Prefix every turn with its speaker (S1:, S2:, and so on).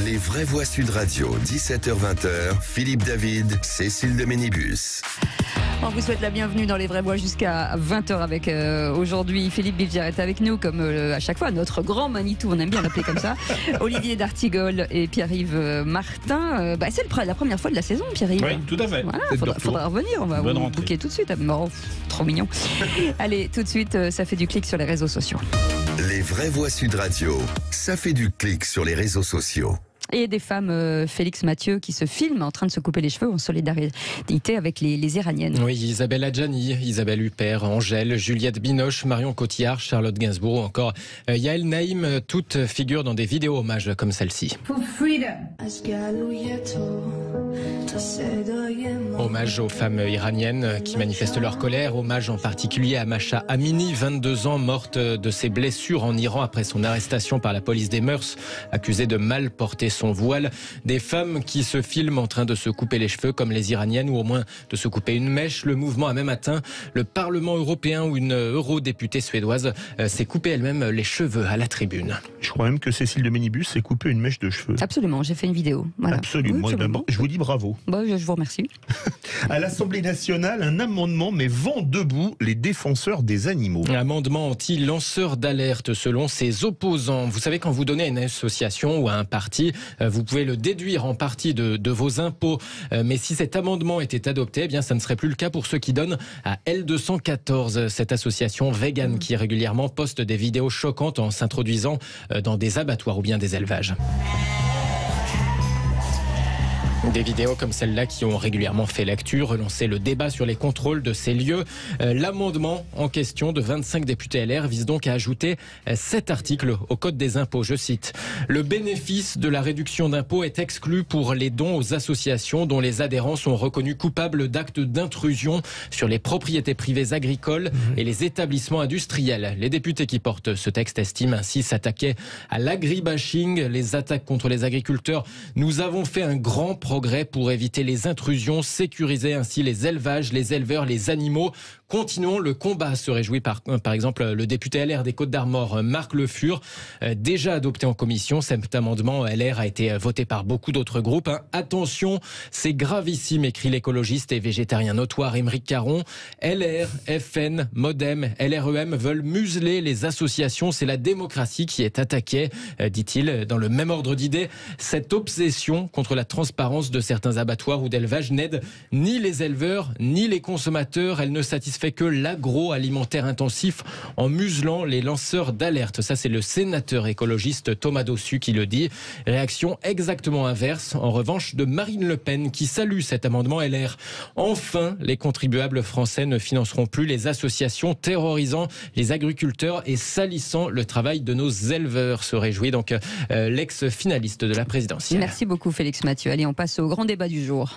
S1: Les vraies voix Sud Radio, 17h-20h, Philippe David, Cécile de Ménibus.
S2: On vous souhaite la bienvenue dans Les Vraies Voix jusqu'à 20h avec aujourd'hui Philippe Bilger est avec nous comme à chaque fois, notre grand Manitou, on aime bien l'appeler comme ça. Olivier D'Artigol et Pierre-Yves Martin. C'est la première fois de la saison, Pierre-Yves.
S3: Oui, tout à fait.
S2: Voilà, faudra revenir, on va vous booker tout de suite. Oh, trop mignon. Allez, tout de suite, ça fait du clic sur les réseaux sociaux.
S1: Les Vraies Voix Sud Radio, ça fait du clic sur les réseaux sociaux.
S2: Et des femmes, Félix Mathieu, qui se filment en train de se couper les cheveux en solidarité avec les Iraniennes.
S4: Oui, Isabelle Adjani, Isabelle Huppert, Angèle, Juliette Binoche, Marion Cotillard, Charlotte Gainsbourg ou encore Yael Naïm, toutes figurent dans des vidéos hommages comme celle-ci. Hommage aux femmes iraniennes qui manifestent leur colère. Hommage en particulier à Masha Amini, 22 ans, morte de ses blessures en Iran après son arrestation par la police des mœurs, accusée de mal porter son voile. Des femmes qui se filment en train de se couper les cheveux comme les Iraniennes ou au moins de se couper une mèche. Le mouvement a même atteint le Parlement européen où une eurodéputée suédoise s'est coupée elle-même les cheveux à la tribune.
S3: Je crois même que Cécile de Ménibus s'est coupé une mèche de cheveux.
S2: Absolument, j'ai fait une vidéo. Voilà.
S3: Absolument.
S2: Oui,
S3: Je vous dis bravo.
S2: Je vous remercie.
S3: À l'Assemblée nationale, un amendement met vent debout les défenseurs des animaux.
S4: Un amendement anti-lanceur d'alerte selon ses opposants. Vous savez, quand vous donnez à une association ou à un parti, vous pouvez le déduire en partie de vos impôts. Mais si cet amendement était adopté, eh bien, ça ne serait plus le cas pour ceux qui donnent à L214, cette association végane qui régulièrement poste des vidéos choquantes en s'introduisant dans des abattoirs ou bien des élevages. Des vidéos comme celle-là qui ont régulièrement fait lecture, relancé le débat sur les contrôles de ces lieux. L'amendement en question de 25 députés LR vise donc à ajouter 7 articles au Code des impôts. Je cite : le bénéfice de la réduction d'impôt est exclu pour les dons aux associations dont les adhérents sont reconnus coupables d'actes d'intrusion sur les propriétés privées agricoles et les établissements industriels. Les députés qui portent ce texte estiment ainsi s'attaquer à l'agribashing, les attaques contre les agriculteurs. Nous avons fait un grand progrès pour éviter les intrusions, sécuriser ainsi les élevages, les éleveurs, les animaux. Continuons le combat, se réjouit par exemple le député LR des Côtes-d'Armor, Marc Le Fur. Déjà adopté en commission, cet amendement LR a été voté par beaucoup d'autres groupes. Attention, c'est gravissime, écrit l'écologiste et végétarien notoire Émeric Caron. LR, FN, Modem, LREM veulent museler les associations. C'est la démocratie qui est attaquée, dit-il. Dans le même ordre d'idées, cette obsession contre la transparence de certains abattoirs ou d'élevages n'aide ni les éleveurs ni les consommateurs. Elle ne satisfait que l'agroalimentaire intensif en muselant les lanceurs d'alerte. Ça, c'est le sénateur écologiste Thomas Dossus qui le dit. Réaction exactement inverse, en revanche, de Marine Le Pen qui salue cet amendement LR. Enfin, les contribuables français ne financeront plus les associations terrorisant les agriculteurs et salissant le travail de nos éleveurs, se réjouit donc l'ex-finaliste de la présidentielle.
S2: Merci beaucoup Félix Mathieu. Allez, on passe au grand débat du jour.